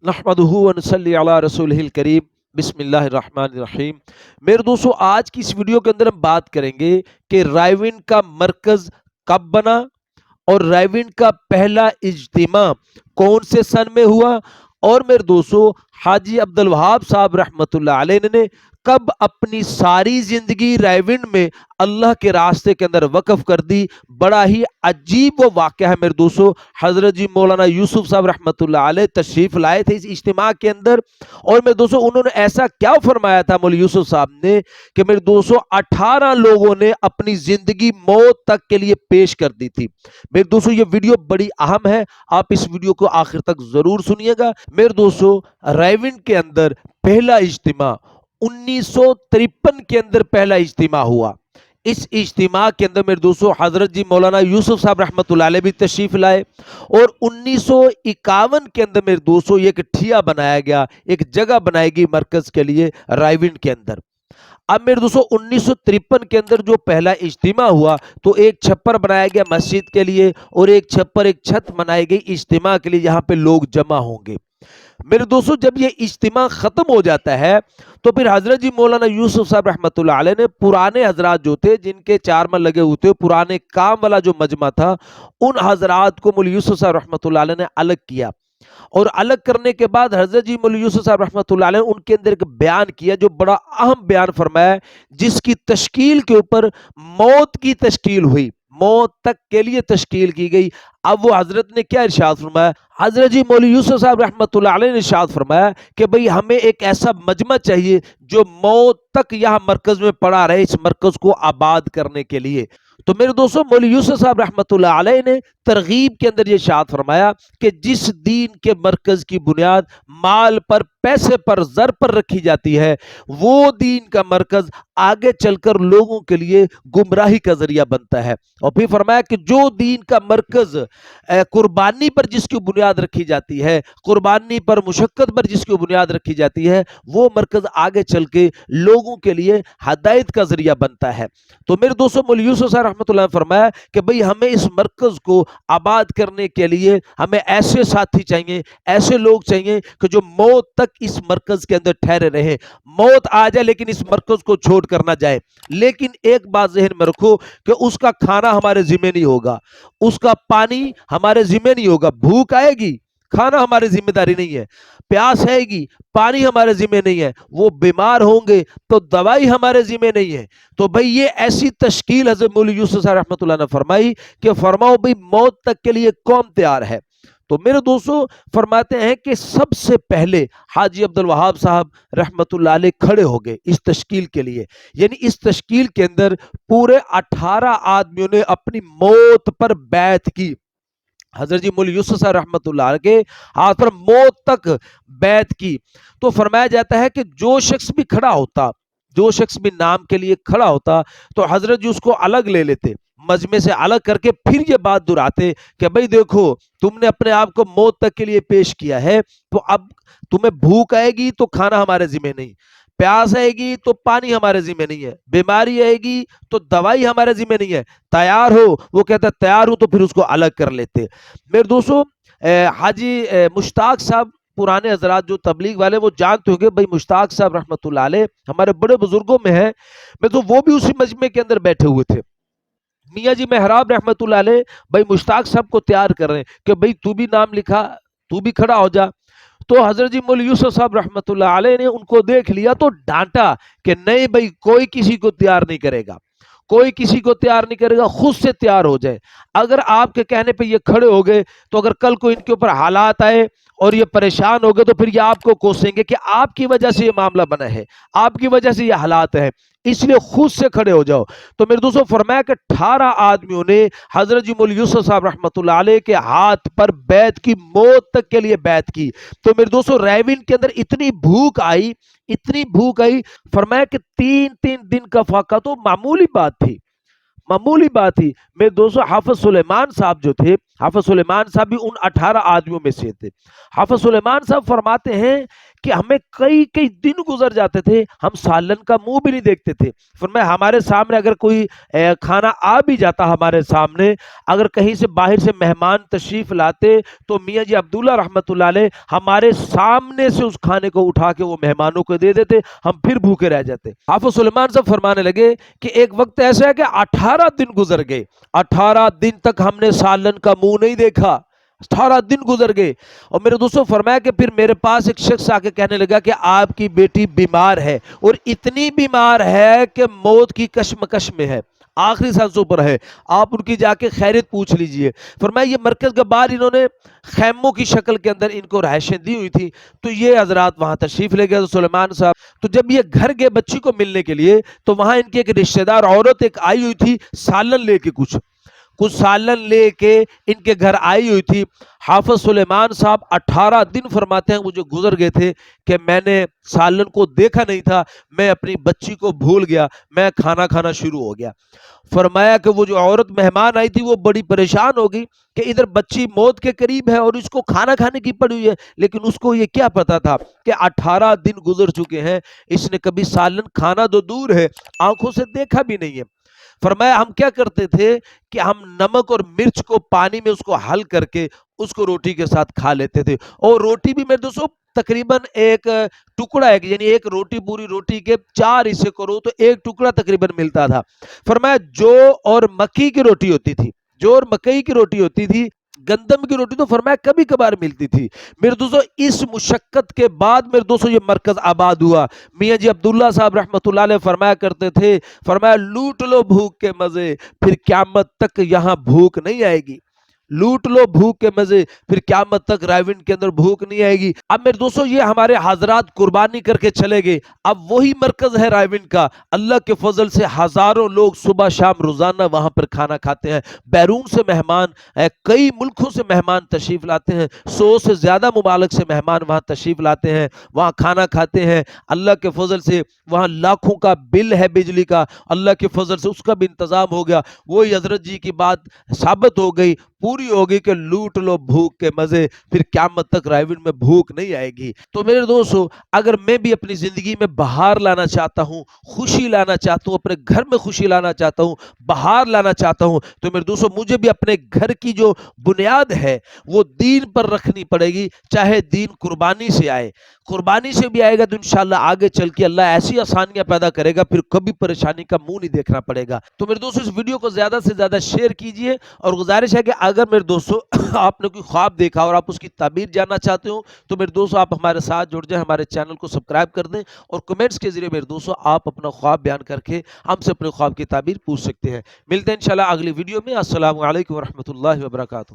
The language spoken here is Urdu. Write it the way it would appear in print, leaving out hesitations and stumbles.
نحمدہ ونصلی علی رسولہ الکریم بسم اللہ الرحمن الرحیم۔ میرے دوستو، آج کی اس ویڈیو کے اندر ہم بات کریں گے کہ رائے کا مرکز کب بنا اور رائے کا پہلا اجتماع کون سے سن میں ہوا، اور میرے دوستو حاجی عبدالوہاب صاحب رحمۃ اللہ علیہ نے کب اپنی ساری زندگی رائے میں اللہ کے راستے کے اندر وقف کر دی۔ بڑا ہی عجیب و واقعہ ہے میرے دوستو۔ حضرت جی مولانا یوسف صاحب رحمۃ اللہ علیہ تشریف لائے تھے اس اجتماع کے اندر، اور میرے دوستو انہوں نے ایسا کیا فرمایا تھا مولانا یوسف صاحب نے کہ میرے دوستو 18 لوگوں نے اپنی زندگی موت تک کے لیے پیش کر دی تھی۔ میرے دوستو یہ ویڈیو بڑی اہم ہے، آپ اس ویڈیو کو آخر تک ضرور سنیے گا۔ میرے دوستو رائے کے اندر پہلا اجتماع 1953 کے اندر پہلا اجتماع ہوا۔ اس اجتماع کے اندر میرے دوستو حضرت جی مولانا یوسف صاحب رحمۃ اللہ علیہ بھی تشریف لائے، اور 1951 کے اندر میرے دوستو ایک ٹھیا بنایا گیا، ایک جگہ بنائی گئی مرکز کے لیے رائے کے اندر۔ اب میرے دوستو 1953 کے اندر جو پہلا اجتماع ہوا تو ایک چھپر بنایا گیا مسجد کے لیے، اور ایک چھپر، ایک چھت بنائی گئی اجتماع کے لیے، یہاں پہ لوگ جمع ہوں گے۔ میرے دوستو جب یہ اجتماع ختم ہو جاتا ہے تو پھر حضرت جی مولانا یوسف صاحب رحمۃ اللہ علیہ نے پرانے حضرات جو تھے، جن کے 4 من لگے ہوتے، پرانے کام والا جو مجمع تھا، ان حضرات کو مولانا یوسف صاحب رحمۃ اللہ علیہ نے الگ کیا، اور الگ کرنے کے بعد حضرت جی مولانا یوسف صاحب رحمۃ اللہ علیہ نے ان کے اندر ایک بیان کیا جو بڑا اہم بیان فرمایا، جس کی تشکیل کے اوپر موت کی تشکیل ہوئی، موت تک کے لیے تشکیل کی گئی۔ اب وہ حضرت نے کیا ارشاد فرمایا؟ حضرت جی مولانا یوسف صاحب رحمۃ اللہ علیہ نے ارشاد فرمایا کہ بھئی ہمیں ایک ایسا مجمع چاہیے جو موت تک یہاں مرکز میں پڑا رہے، اس مرکز کو آباد کرنے کے لیے۔ تو میرے دوستو مولانا یوسف صاحب رحمۃ اللہ علیہ نے ترغیب کے اندر یہ ارشاد فرمایا کہ جس دین کے مرکز کی بنیاد مال پر، پیسے پر، زر پر رکھی جاتی ہے، وہ دین کا مرکز آگے چل کر لوگوں کے لیے گمراہی کا ذریعہ بنتا ہے۔ اور پھر فرمایا کہ جو دین کا مرکز قربانی پر جس کی بنیاد رکھی جاتی ہے، قربانی پر، مشقت پر جس کی بنیاد رکھی جاتی ہے، وہ مرکز آگے چل کے لوگوں کے لیے ہدایت کا ذریعہ بنتا ہے۔ تو میرے دوستو مولانا یوسف صاحب رحمۃ اللہ نے فرمایا کہ بھئی ہمیں اس مرکز کو آباد کرنے کے لیے ہمیں ایسے ساتھی چاہیے، ایسے لوگ چاہیے کہ جو موت تک اس مرکز کے اندر ٹھہرے رہیں، موت آ جائے لیکن اس مرکز کو چھوڑ کر نہ جائے۔ لیکن ایک بات ذہن میں رکھو کہ اس کا کھانا ہمارے ذمہ نہیں ہوگا، اس کا پانی ہمارے ذمہ نہیں ہوگا۔ بھوک آئے گی، کھانا ہماری ذمہ داری نہیں ہے، پیاس آئے گی، پانی ہمارے ذمہ نہیں ہے، وہ بیمار ہوں گے تو دوائی ہمارے ذمہ نہیں ہے۔ تو بھئی یہ ایسی تشکیل حضرت مولانا یوسف صاحب رحمۃ اللہ نے فرمائی کہ فرماؤ بھئی موت تک کے لیے کون تیار ہے؟ تو میرے دوستو فرماتے ہیں کہ سب سے پہلے حاجی عبدالوہاب صاحب رحمۃ اللہ علیہ کھڑے ہو گئے اس تشکیل کے لیے، یعنی اس تشکیل کے اندر پورے 18 آدمیوں نے اپنی موت پر بیعت کی۔ حضرت جی مولانا یوسف صاحب رحمۃ اللہ علیہ کے ہاتھ پر موت تک بیعت کی۔ تو فرمایا جاتا ہے کہ جو شخص بھی کھڑا ہوتا، جو شخص بھی نام کے لیے کھڑا ہوتا تو حضرت جی اس کو الگ لے لیتے، مجمع سے الگ کر کے پھر یہ بات دہراتے کہ بھئی دیکھو تم نے اپنے آپ کو موت تک کے لیے پیش کیا ہے، تو اب تمہیں بھوک آئے گی تو کھانا ہمارے ذمہ نہیں، پیاس آئے گی تو پانی ہمارے ذمہ نہیں ہے، بیماری آئے گی تو دوائی ہمارے ذمہ نہیں ہے، تیار ہو؟ وہ کہتا ہے تیار ہوں، تو پھر اس کو الگ کر لیتے۔ میرے دوستو حاجی مشتاق صاحب، پرانے حضرات جو تبلیغ والے وہ جانتے ہوں گے، بھائی مشتاق صاحب رحمۃ اللہ علیہ ہمارے بڑے بزرگوں میں ہیں، میں تو وہ بھی اسی مجمع کے اندر بیٹھے ہوئے تھے۔ میاں جی محراب رحمۃ اللہ علیہ بھائی مشتاق صاحب کو تیار کر رہے ہیں کہ بھئی تو بھی نام لکھا، تو بھی کھڑا ہو جا۔ تو حضرت جی مولانا یوسف صاحب رحمۃ اللہ علیہ نے ان کو دیکھ لیا تو ڈانٹا کہ نہیں بھئی کوئی کسی کو تیار نہیں کرے گا، کوئی کسی کو تیار نہیں کرے گا، خود سے تیار ہو جائے۔ اگر آپ کے کہنے پہ یہ کھڑے ہو گئے تو اگر کل کو ان کے اوپر حالات آئے اور یہ پریشان ہو گئے تو پھر یہ آپ کو کوسیں گے کہ آپ کی وجہ سے یہ معاملہ بنا ہے، آپ کی وجہ سے یہ حالات ہیں، اس لیے خود سے کھڑے ہو جاؤ۔ تو میرے دوستو فرمایا کہ 18 آدمیوں نے حضرت جی مولانا یوسف صاحب رحمۃ اللہ علیہ کے ہاتھ پر بیعت کی، موت تک کے لیے بیعت کی۔ تو میرے دوستو رائے کے اندر اتنی بھوک آئی، اتنی بھوک آئی، فرمایا کہ 3 دن کا فاقہ تو معمولی بات تھی، معمولی بات تھی۔ میرے دوستو حافظ سلیمان صاحب جو تھے، حافظ سلیمان صاحب بھی ان 18 آدمیوں میں سے تھے۔ حافظ سلیمان صاحب فرماتے ہیں کہ ہمیں کئی کئی دن گزر جاتے تھے، ہم سالن کا منہ بھی نہیں دیکھتے تھے۔ فرمایا ہمارے سامنے اگر کوئی کھانا آ بھی جاتا ہمارے سامنے، اگر کہیں سے باہر سے مہمان تشریف لاتے تو میاں جی عبداللہ رحمۃ اللہ علیہ ہمارے سامنے سے اس کھانے کو اٹھا کے وہ مہمانوں کو دے دیتے، ہم پھر بھوکے رہ جاتے۔ حافظ سلیمان صاحب فرمانے لگے کہ ایک وقت ایسا ہے کہ 18 دن گزر گئے، 18 دن تک ہم نے سالن کا منہ نہیں دیکھا، 18 دن گزر گئے۔ اور میرے دوستوں فرمایا کہ پھر میرے پاس ایک شخص آ کے کہنے لگا کہ آپ کی بیٹی بیمار ہے، اور اتنی بیمار ہے کہ موت کی کشمکش میں ہے، آخری سانسوں پر ہے، آپ ان کی جا کے خیریت پوچھ لیجئے۔ فرمایا یہ مرکز کے باہر انہوں نے خیموں کی شکل کے اندر ان کو رہائشیں دی ہوئی تھی، تو یہ حضرات وہاں تشریف لے گئے سلیمان صاحب۔ تو جب یہ گھر گئے بچی کو ملنے کے لیے تو وہاں ان کی ایک رشتہ دار عورت ایک آئی ہوئی تھی، سالن لے کے کچھ سالن لے کے ان کے گھر آئی ہوئی تھی۔ حافظ سلیمان صاحب 18 دن فرماتے ہیں مجھے گزر گئے تھے کہ میں نے سالن کو دیکھا نہیں تھا، میں اپنی بچی کو بھول گیا، میں کھانا کھانا شروع ہو گیا۔ فرمایا کہ وہ جو عورت مہمان آئی تھی وہ بڑی پریشان ہو گئی کہ ادھر بچی موت کے قریب ہے اور اس کو کھانا کھانے کی پڑی ہوئی ہے، لیکن اس کو یہ کیا پتا تھا کہ 18 دن گزر چکے ہیں، اس نے کبھی سالن کھانا تو دور ہے، آنکھوں سے دیکھا بھی نہیں ہے۔ فرمایا ہم کیا کرتے تھے کہ ہم نمک اور مرچ کو پانی میں اس کو حل کر کے اس کو روٹی کے ساتھ کھا لیتے تھے، اور روٹی بھی میرے دوستوں تقریباً ایک ٹکڑا ہے، یعنی ایک روٹی پوری روٹی کے 4 حصے کرو تو ایک ٹکڑا تقریباً ملتا تھا۔ فرمایا جو اور مکئی کی روٹی ہوتی تھی، جو اور مکئی کی روٹی ہوتی تھی، گندم کی روٹی تو فرمایا کبھی کبھار ملتی تھی۔ میرے دوستو اس مشقت کے بعد میرے دوستو یہ مرکز آباد ہوا۔ میاں جی عبداللہ صاحب رحمۃ اللہ علیہ فرمایا کرتے تھے، فرمایا لوٹ لو بھوک کے مزے، پھر قیامت تک یہاں بھوک نہیں آئے گی۔ لوٹ لو بھوک کے مزے، پھر قیامت تک رائیونڈ کے اندر بھوک نہیں آئے گی۔ اب میرے دوستو یہ ہمارے حضرات قربانی کر کے چلے گئے، اب وہی مرکز ہے رائیونڈ کا، اللہ کے فضل سے ہزاروں لوگ صبح شام روزانہ وہاں پر کھانا کھاتے ہیں۔ بیرون سے مہمان، کئی ملکوں سے مہمان تشریف لاتے ہیں، 100 سے زیادہ ممالک سے مہمان وہاں تشریف لاتے ہیں، وہاں کھانا کھاتے ہیں۔ اللہ کے فضل سے وہاں لاکھوں کا بل ہے بجلی کا، اللہ کے فضل سے اس کا بھی انتظام ہو گیا۔ وہی حضرت جی کی بات ثابت ہو گئی، پوری ہوگی کہ لوٹ لو بھوک کے مزے، پھر قیامت تک رائیونڈ میں بھوک نہیں آئے گی۔ تو میرے دوستو اگر میں بھی اپنی زندگی میں بہار لانا چاہتا ہوں، خوشی لانا چاہتا ہوں، اپنے گھر میں خوشی لانا چاہتا ہوں، بہار لانا چاہتا ہوں، تو میرے دوستو مجھے بھی اپنے گھر کی جو بنیاد ہے وہ دین پر رکھنی پڑے گی، چاہے دین قربانی سے آئے، قربانی سے بھی آئے گا تو انشاءاللہ آگے چل کے اللہ ایسی آسانیاں پیدا کرے گا، پھر کبھی پریشانی کا منہ نہیں دیکھنا پڑے گا۔ تو میرے دوستو اس ویڈیو کو زیادہ سے زیادہ شیئر کیجئے، اور گزارش ہے کہ اگر میرے دوستو آپ نے کوئی خواب دیکھا اور آپ اس کی تعبیر جاننا چاہتے ہو تو میرے دوستو آپ ہمارے ساتھ جڑ جائیں، ہمارے چینل کو سبسکرائب کر دیں، اور کمنٹس کے ذریعے میرے دوستو آپ اپنا خواب بیان کر کے ہم سے اپنے خواب کی تعبیر پوچھ سکتے ہیں۔ ملتے ہیں انشاءاللہ اگلی ویڈیو میں۔ السلام علیکم ورحمۃ اللہ وبرکاتہ۔